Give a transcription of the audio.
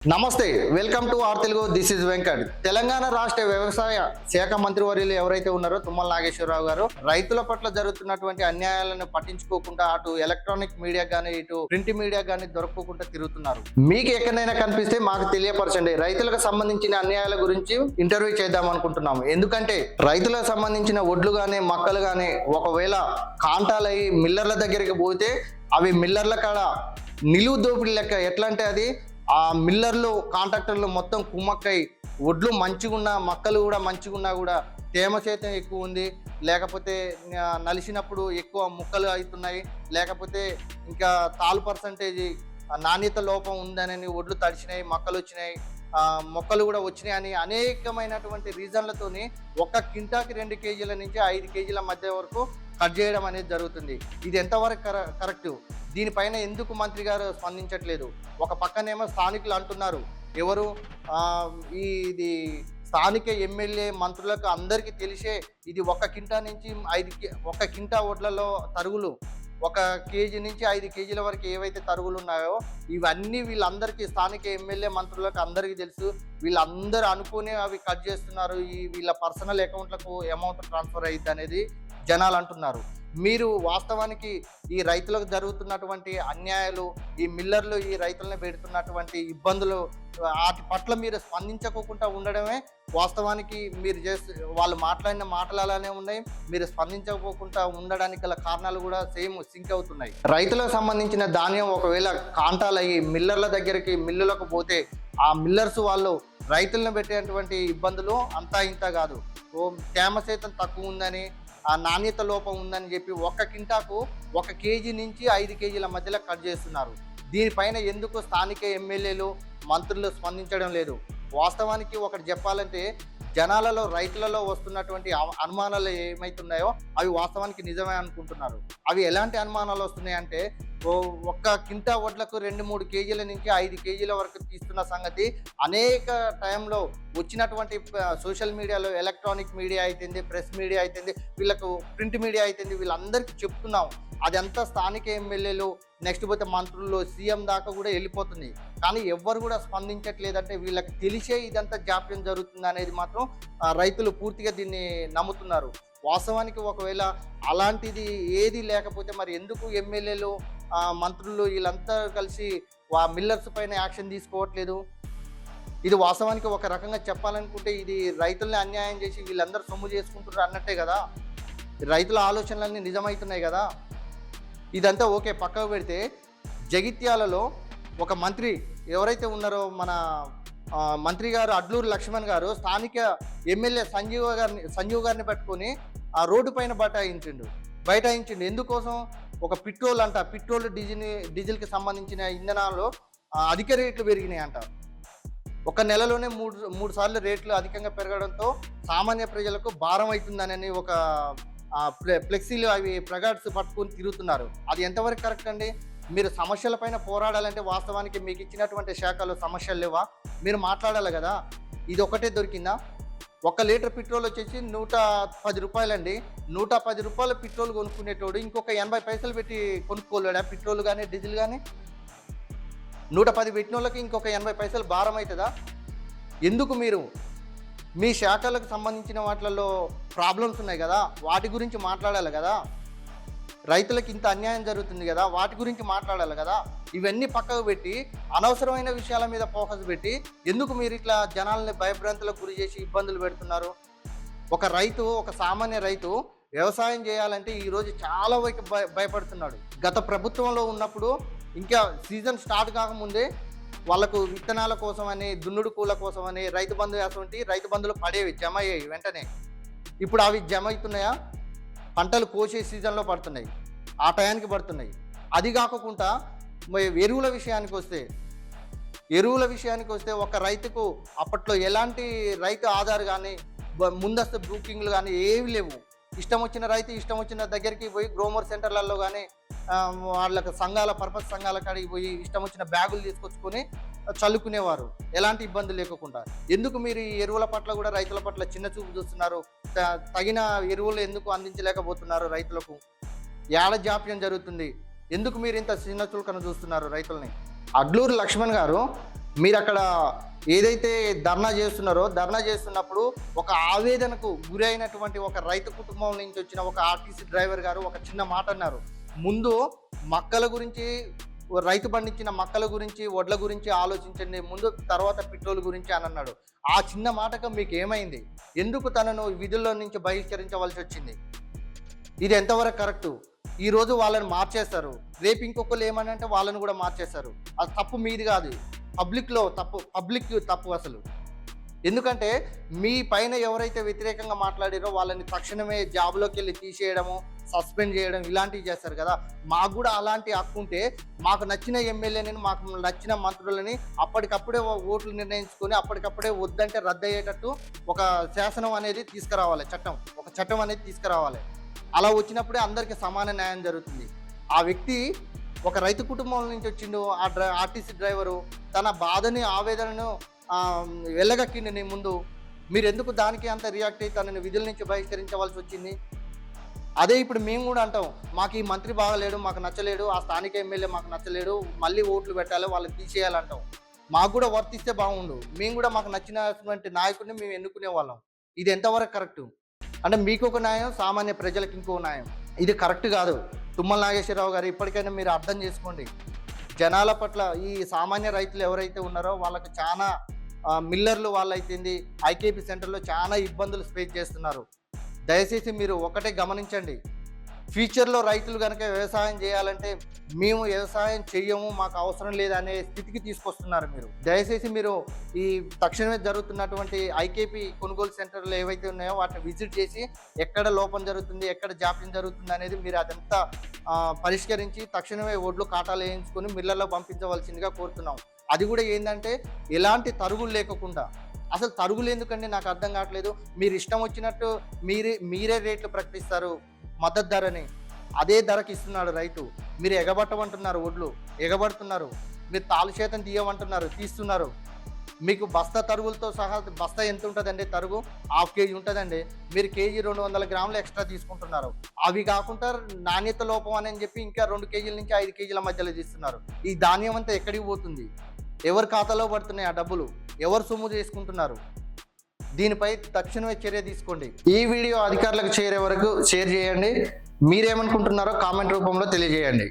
నమస్తే, welcome to our Telugu. This is Venkat. Telangana రాష్ట్ర వ్యవసాయ శాఖ మంత్రివర్యులు ఎవరైతే ఉన్నారో తుమ్మల నాగేశ్వరరావు గారు రైతుల పట్ల జరుగుతున్నటువంటి అన్యాయాలను పట్టించుకోకుండా అటు ఎలక్ట్రానిక్ మీడియా గానీ ఇటు ప్రింట్ మీడియా గానీ దొరకకుండా తిరుగుతున్నారు. మీకు ఎక్కడైనా కనిపిస్తే మాకు తెలియపరచండి. రైతులకు సంబంధించిన అన్యాయాల గురించి ఇంటర్వ్యూ చేద్దాం అనుకుంటున్నాము. ఎందుకంటే రైతులకు సంబంధించిన ఒడ్లు గానీ మక్కలు గానీ ఒకవేళ కాంటాలయ్యి మిల్లర్ల దగ్గరికి పోతే అవి మిల్లర్ల కాడ నిలువు దోపిడీ లెక్క. ఎట్లా అంటే అది ఆ మిల్లర్లు కాంట్రాక్టర్లు మొత్తం కుమ్మక్కై ఒడ్లు మంచిగున్నా మక్కలు కూడా మంచిగున్నా కూడా తేమ శాతం ఎక్కువ ఉంది, లేకపోతే నలిసినప్పుడు ఎక్కువ ముక్కలు అవుతున్నాయి, లేకపోతే ఇంకా తాలు పర్సంటేజ్ నాణ్యత లోపం ఉందని ఒడ్లు తడిచినాయి, మక్కలు వచ్చినాయి, మొక్కలు కూడా వచ్చినాయి అని అనేకమైనటువంటి రీజన్లతోని ఒక కింటాకి 2 కేజీల నుంచి 5 కేజీల మధ్య వరకు కట్ చేయడం అనేది జరుగుతుంది. ఇది ఎంతవరకు కరెక్ట్? దీనిపైన ఎందుకు మంత్రి గారు స్పందించట్లేదు? ఒక పక్కనేమో స్థానికులు అంటున్నారు, ఎవరు ఇది స్థానిక ఎమ్మెల్యే మంత్రులకు అందరికీ తెలిసే ఇది 1 కింటా నుంచి 1 కింటా ఒడ్లలో తరుగులు 1 కేజీ నుంచి 5 కేజీల వరకు ఏవైతే తరుగులు ఉన్నాయో ఇవన్నీ వీళ్ళందరికీ స్థానిక ఎమ్మెల్యే మంత్రులకు అందరికీ తెలుసు. వీళ్ళందరూ అనుకుని అవి కట్ చేస్తున్నారు, వీళ్ళ పర్సనల్ అకౌంట్లకు అమౌంట్ ట్రాన్స్ఫర్ అయ్యిద్ది అనేది జనాలు అంటున్నారు. మీరు వాస్తవానికి ఈ రైతులకు జరుగుతున్నటువంటి అన్యాయాలు, ఈ మిల్లర్లు ఈ రైతులను పెడుతున్నటువంటి ఇబ్బందులు వాటి పట్ల మీరు స్పందించకుండా ఉండడమే వాస్తవానికి మీరు వాళ్ళు మాట్లాడిన మాటలు అలానే ఉన్నాయి. మీరు స్పందించకపోకుండా ఉండడానికి గల కారణాలు కూడా సేమ్ సింక్ అవుతున్నాయి. రైతులకు సంబంధించిన ధాన్యం ఒకవేళ కాంటాలయ్యి మిల్లర్ల దగ్గరికి మిల్లులకు పోతే ఆ మిల్లర్స్ వాళ్ళు రైతులను పెట్టేటువంటి ఇబ్బందులు అంతా ఇంత కాదు. తేమ శాతం తక్కువ ఉందని, ఆ నాణ్యత లోపం ఉందని చెప్పి 1 కింటాకు 1 కేజీ నుంచి 5 కేజీల మధ్యలో కట్ చేస్తున్నారు. దీనిపైన ఎందుకు స్థానిక ఎమ్మెల్యేలు మంత్రులు స్పందించడం లేదు? వాస్తవానికి ఒకటి చెప్పాలంటే జనాలలో రైతులలో వస్తున్నటువంటి అనుమానాలు ఏమైతున్నాయో అవి వాస్తవానికి నిజమే అనుకుంటున్నారు. అవి ఎలాంటి అనుమానాలు వస్తున్నాయంటే 1 కింటా వడ్లకు 2-3 కేజీల నుంచి 5 కేజీల వరకు తీస్తున్న సంగతి అనేక టైంలో వచ్చినటువంటి సోషల్ మీడియాలో ఎలక్ట్రానిక్ మీడియా అయితేంది, ప్రెస్ మీడియా అయితేంది, వీళ్ళకు ప్రింట్ మీడియా అయితేంది, వీళ్ళందరికీ చెప్తున్నాం. అదంతా స్థానిక ఎమ్మెల్యేలు నెక్స్ట్ పోతే మంత్రులు సీఎం దాకా కూడా వెళ్ళిపోతుంది. కానీ ఎవ్వరు కూడా స్పందించట్లేదంటే వీళ్ళకి తెలిసే ఇదంతా జాప్యం జరుగుతుంది అనేది మాత్రం రైతులు పూర్తిగా దీన్ని నమ్ముతున్నారు. వాస్తవానికి ఒకవేళ అలాంటిది ఏది లేకపోతే మరి ఎందుకు ఎమ్మెల్యేలు మంత్రులు వీళ్ళంతా కలిసి మిల్లర్స్ పైన యాక్షన్ తీసుకోవట్లేదు? ఇది వాస్తవానికి ఒక రకంగా చెప్పాలనుకుంటే ఇది రైతుల్ని అన్యాయం చేసి వీళ్ళందరూ సొమ్ము చేసుకుంటున్నారు అన్నట్టే కదా. రైతుల ఆలోచనలన్నీ నిజమవుతున్నాయి కదా. ఇదంతా ఓకే, పక్కకు పెడితే జగిత్యాలలో ఒక మంత్రి ఎవరైతే ఉన్నారో మన మంత్రి గారు అడ్లూరు లక్ష్మణ్ గారు స్థానిక ఎమ్మెల్యే సంజీవ్ గారిని పట్టుకొని ఆ రోడ్డు పైన బైఠాయించిండు. ఎందుకోసం? ఒక పెట్రోల్ డీజిల్కి సంబంధించిన ఇంధనాలు అధిక రేట్లు పెరిగినాయి అంట. ఒక నెలలోనే మూడు సార్లు రేట్లు అధికంగా పెరగడంతో సామాన్య ప్రజలకు భారం అవుతుందని ఒక ఫ్లెక్సీలు అవి ప్రగాడ్స్ పట్టుకొని తిరుగుతున్నారు. అది ఎంతవరకు కరెక్ట్ అండి? మీరు సమస్యల పైన పోరాడాలంటే వాస్తవానికి మీకు ఇచ్చినటువంటి శాఖలో సమస్యలు లేవా? మీరు మాట్లాడాలి కదా. ఇది ఒకటే దొరికిందా? 1 లీటర్ పెట్రోల్ వచ్చేసి 110 రూపాయలండి. 110 రూపాయల పెట్రోల్ కొనుక్కునేటోడు ఇంకొక 80 పైసలు పెట్టి కొనుక్కోలేడా పెట్రోల్ కానీ డీజిల్ కానీ? 110 పెట్టిన వాళ్ళకి ఇంకొక 80 పైసలు భారం అవుతుందా? ఎందుకు మీరు మీ శాఖలకు సంబంధించిన వాటిల్లో ప్రాబ్లమ్స్ ఉన్నాయి కదా, వాటి గురించి మాట్లాడాలి కదా. రైతులకు ఇంత అన్యాయం జరుగుతుంది కదా, వాటి గురించి మాట్లాడాలి కదా. ఇవన్నీ పక్కకు పెట్టి అనవసరమైన విషయాల మీద ఫోకస్ పెట్టి ఎందుకు మీరు ఇట్లా జనాలని భయభ్రాంతులకు గురి చేసి ఇబ్బందులు పెడుతున్నారు? ఒక సామాన్య రైతు వ్యవసాయం చేయాలంటే ఈరోజు చాలా వరకు భయపడుతున్నాడు. గత ప్రభుత్వంలో ఉన్నప్పుడు ఇంకా సీజన్ స్టార్ట్ కాకముందే వాళ్ళకు విత్తనాల కోసమని, దున్నుడు కూల కోసమని రైతు బంధు వేసుకుంటే రైతు బంధులు పడేవి, జమ అయ్యాయి వెంటనే. ఇప్పుడు అవి జమ అవుతున్నాయా? పంటలు కోసే సీజన్లో పడుతున్నాయి, ఆ టయానికి పడుతున్నాయి. అది కాకుండా ఎరువుల విషయానికి వస్తే ఒక రైతుకు అప్పట్లో ఎలాంటి రైతు ఆధార్ కానీ ముందస్తు బుకింగ్లు కానీ ఏవి లేవు. ఇష్టం వచ్చిన రైతు ఇష్టం వచ్చిన దగ్గరికి పోయి గ్రోమర్ సెంటర్లలో కానీ వాళ్ళకి పర్పస్ సంఘాల కాడికి పోయి ఇష్టం వచ్చిన బ్యాగులు తీసుకొచ్చుకొని చల్లుకునేవారు, ఎలాంటి ఇబ్బంది లేకుండా. ఎందుకు మీరు ఈ ఎరువుల పట్ల కూడా రైతుల పట్ల చిన్న చూపు చూస్తున్నారు? తగిన ఎరువులు ఎందుకు అందించలేకపోతున్నారు రైతులకు? ఏడ జాప్యం జరుగుతుంది? ఎందుకు మీరు ఇంత చిన్న చులకన చూస్తున్నారు రైతుల్ని? అడ్లూరు లక్ష్మణ్ గారు మీరు అక్కడ ఏదైతే ధర్నా చేస్తున్నప్పుడు ఒక ఆవేదనకు గురైనటువంటి ఒక రైతు కుటుంబం నుంచి వచ్చిన ఒక ఆర్టీసీ డ్రైవర్ గారు ఒక చిన్న మాట అన్నారు. ముందు మక్కల గురించి, రైతు పండించిన మక్కల గురించి, వడ్ల గురించి ఆలోచించండి, ముందు తర్వాత పెట్రోల్ గురించి అని అన్నాడు. ఆ చిన్న మాటకు మీకు ఏమైంది? ఎందుకు తనను విధుల్లో నుంచి బహిష్కరించవలసి వచ్చింది? ఇది ఎంతవరకు కరెక్టు? ఈరోజు వాళ్ళని మార్చేస్తారు, రేపు ఇంకొకరు ఏమని అంటే వాళ్ళని కూడా మార్చేస్తారు. అది తప్పు మీది కాదు, పబ్లిక్ తప్పు అసలు. ఎందుకంటే మీ పైన ఎవరైతే వ్యతిరేకంగా మాట్లాడారో వాళ్ళని తక్షణమే జాబ్లోకి వెళ్ళి తీసేయడము, సస్పెండ్ చేయడం ఇలాంటివి చేస్తారు కదా. మాకు కూడా అలాంటి హక్కు ఉంటే మాకు నచ్చిన ఎమ్మెల్యేని, మాకు నచ్చిన మంత్రులని అప్పటికప్పుడే ఓట్లు నిర్ణయించుకొని అప్పటికప్పుడే వద్దంటే రద్దు అయ్యేటట్టు ఒక శాసనం అనేది తీసుకురావాలి, ఒక చట్టం అనేది తీసుకురావాలి. అలా వచ్చినప్పుడే అందరికీ సమాన న్యాయం జరుగుతుంది. ఆ వ్యక్తి ఒక రైతు కుటుంబం నుంచి వచ్చిండు, ఆర్టీసీ డ్రైవరు తన బాధని, ఆవేదనను వెళ్ళగక్కిండి నీ ముందు. మీరు ఎందుకు దానికి అంత రియాక్ట్ అయ్యి తనని విధుల నుంచి బహిష్కరించవలసి వచ్చింది? అదే ఇప్పుడు మేము కూడా అంటాం, మాకు ఈ మంత్రి బాగలేడు, మాకు నచ్చలేడు, ఆ స్థానిక ఎమ్మెల్యే మాకు నచ్చలేడు, మళ్ళీ ఓట్లు పెట్టాలి, వాళ్ళని తీసేయాలంటాం. మాకు కూడా వర్తిస్తే బాగుండు, మేము కూడా మాకు నచ్చినటువంటి నాయకుడిని మేము ఎన్నుకునే వాళ్ళం. ఇది ఎంతవరకు కరెక్టు? అంటే మీకు ఒక న్యాయం, సామాన్య ప్రజలకు ఇంకో న్యాయం. ఇది కరెక్ట్ కాదు. తుమ్మల నాగేశ్వరరావు గారు ఇప్పటికైనా మీరు అర్థం చేసుకోండి. జనాల పట్ల ఈ సామాన్య రైతులు ఎవరైతే ఉన్నారో వాళ్ళకి చాలా మిల్లర్లు వాళ్ళైతుంది ఐకేపీ సెంటర్లో చాలా ఇబ్బందులు ఫేస్ చేస్తున్నారు. దయచేసి మీరు ఒకటే గమనించండి, ఫ్యూచర్లో రైతులు కనుక వ్యవసాయం చేయాలంటే మేము వ్యవసాయం చెయ్యము, మాకు అవసరం లేదనే స్థితికి తీసుకొస్తున్నారు మీరు. దయచేసి మీరు ఈ తక్షణమే జరుగుతున్నటువంటి ఐకేపీ కొనుగోలు సెంటర్లు ఏవైతే ఉన్నాయో వాటిని విజిట్ చేసి ఎక్కడ లోపం జరుగుతుంది, ఎక్కడ జాప్యం జరుగుతుంది అనేది మీరు అదంతా పరిష్కరించి తక్షణమే ఒడ్లు కాటాలు వేయించుకొని మిల్లర్లో పంపించవలసిందిగా కోరుతున్నాం. అది కూడా ఏంటంటే ఎలాంటి తరుగులు లేకుండా. అసలు తరుగులు ఎందుకండి నాకు అర్థం కావట్లేదు. మీరు ఇష్టం వచ్చినట్టు మీరే రేట్లు ప్రకటిస్తారు మద్దతు ధరని, అదే ధరకి ఇస్తున్నాడు రైతు. మీరు ఎగబట్టమంటున్నారు, ఒడ్లు ఎగబడుతున్నారు, మీరు తాళు చేతం తీయమంటున్నారు, తీస్తున్నారు. మీకు బస్తా తరుగులతో సహా బస్తా ఎంత ఉంటుందండి? తరుగు 1/2 కేజీ ఉంటుందండి, మీరు కేజీ 200 గ్రాములు ఎక్స్ట్రా తీసుకుంటున్నారు. అవి కాకుండా నాణ్యత లోపం అని చెప్పి ఇంకా 2 కేజీల నుంచి 5 కేజీల మధ్యలో తీస్తున్నారు. ఈ ధాన్యం అంతా ఎక్కడికి పోతుంది? ఎవరి ఖాతాలో పడుతున్నాయి ఆ డబ్బులు? ఎవరు సొమ్ము చేసుకుంటున్నారు? దీనిపై తక్షణమే చర్య తీసుకోండి. ఈ వీడియో అధికారులకు చేరే వరకు షేర్ చేయండి. మీరేమనుకుంటున్నారో కామెంట్ రూపంలో తెలియజేయండి.